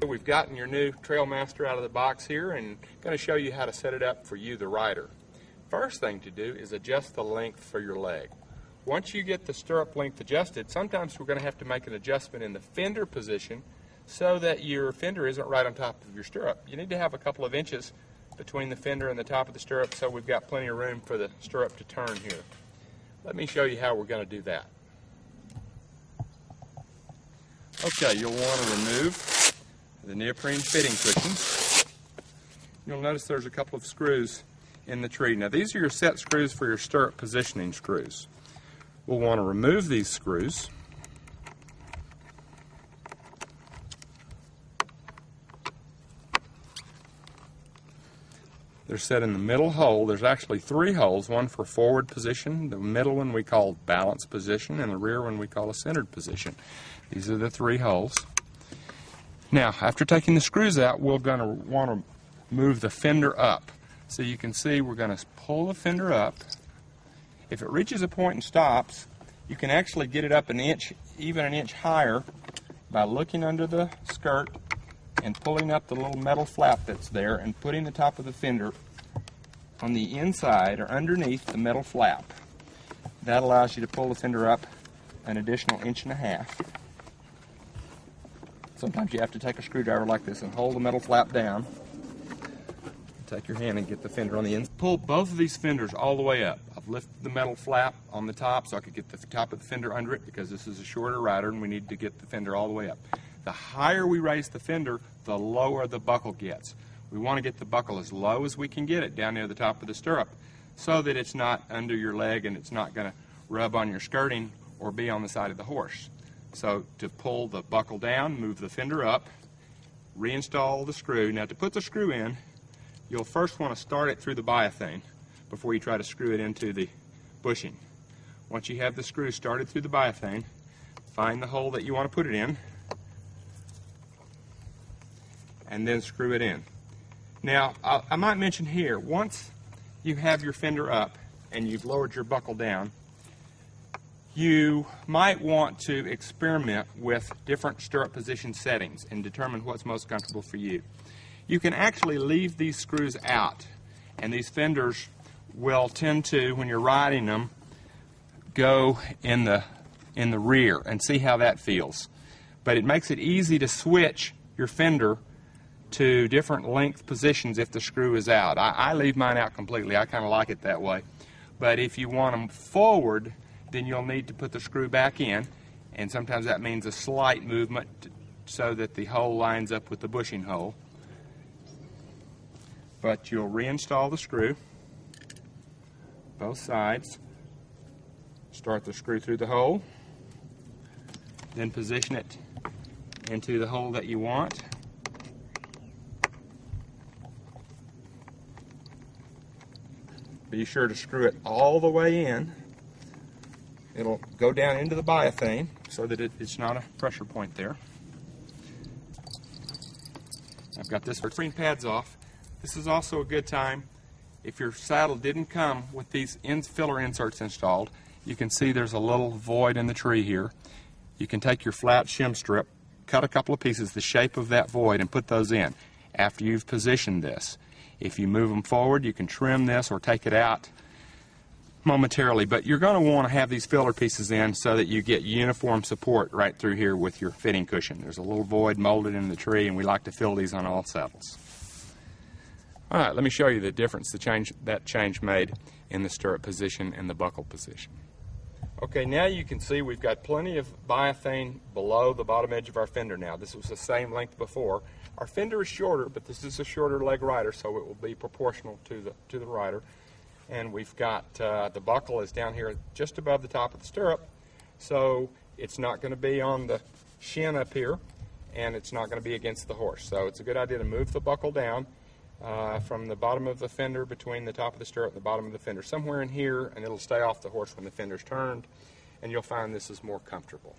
We've gotten your new Trailmaster out of the box here and going to show you how to set it up for you, the rider. First thing to do is adjust the length for your leg. Once you get the stirrup length adjusted, sometimes we're going to have to make an adjustment in the fender position so that your fender isn't right on top of your stirrup. You need to have a couple of inches between the fender and the top of the stirrup so we've got plenty of room for the stirrup to turn here. Let me show you how we're going to do that. Okay, you'll want to remove the neoprene fitting cushions. You'll notice there's a couple of screws in the tree. Now these are your set screws for your stirrup positioning screws. We'll want to remove these screws. They're set in the middle hole. There's actually 3 holes, one for forward position, the middle one we call balance position, and the rear one we call a centered position. These are the 3 holes. Now, after taking the screws out, we're going to want to move the fender up. So you can see we're going to pull the fender up. If it reaches a point and stops, you can actually get it up an inch, even an inch higher, by looking under the skirt and pulling up the little metal flap that's there and putting the top of the fender on the inside or underneath the metal flap. That allows you to pull the fender up an additional 1.5 inches. Sometimes you have to take a screwdriver like this and hold the metal flap down. Take your hand and get the fender on the inside. Pull both of these fenders all the way up. I've lifted the metal flap on the top so I could get the top of the fender under it because this is a shorter rider and we need to get the fender all the way up. The higher we raise the fender, the lower the buckle gets. We want to get the buckle as low as we can get it down near the top of the stirrup so that it's not under your leg and it's not going to rub on your skirting or be on the side of the horse. So to pull the buckle down, move the fender up, reinstall the screw. Now to put the screw in, you'll first want to start it through the biathane before you try to screw it into the bushing. Once you have the screw started through the biathane, find the hole that you want to put it in and then screw it in. Now, I might mention here, once you have your fender up and you've lowered your buckle down, you might want to experiment with different stirrup position settings and determine what's most comfortable for you. You can actually leave these screws out, and these fenders will tend to, when you're riding them, go in the rear and see how that feels. But it makes it easy to switch your fender to different length positions if the screw is out. I leave mine out completely. I kind of like it that way. But if you want them forward, then you'll need to put the screw back in, and sometimes that means a slight movement so that the hole lines up with the bushing hole. But you'll reinstall the screw, both sides, start the screw through the hole, then position it into the hole that you want. Be sure to screw it all the way in. It'll go down into the biathane so that it's not a pressure point there. I've got this for freeing pads off. This is also a good time, if your saddle didn't come with these filler inserts installed, you can see there's a little void in the tree here. You can take your flat shim strip, cut a couple of pieces the shape of that void and put those in after you've positioned this. If you move them forward, you can trim this or take it out momentarily, but you're going to want to have these filler pieces in so that you get uniform support right through here with your fitting cushion. There's a little void molded in the tree, and we like to fill these on all saddles. All right, let me show you the difference that change made in the stirrup position and the buckle position. Okay, now you can see we've got plenty of biathane below the bottom edge of our fender now. This was the same length before. Our fender is shorter, but this is a shorter leg rider, so it will be proportional to the rider. And we've got the buckle is down here just above the top of the stirrup, so it's not going to be on the shin up here, and it's not going to be against the horse. So it's a good idea to move the buckle down from the bottom of the fender, between the top of the stirrup and the bottom of the fender, somewhere in here, and it'll stay off the horse when the fender's turned, and you'll find this is more comfortable.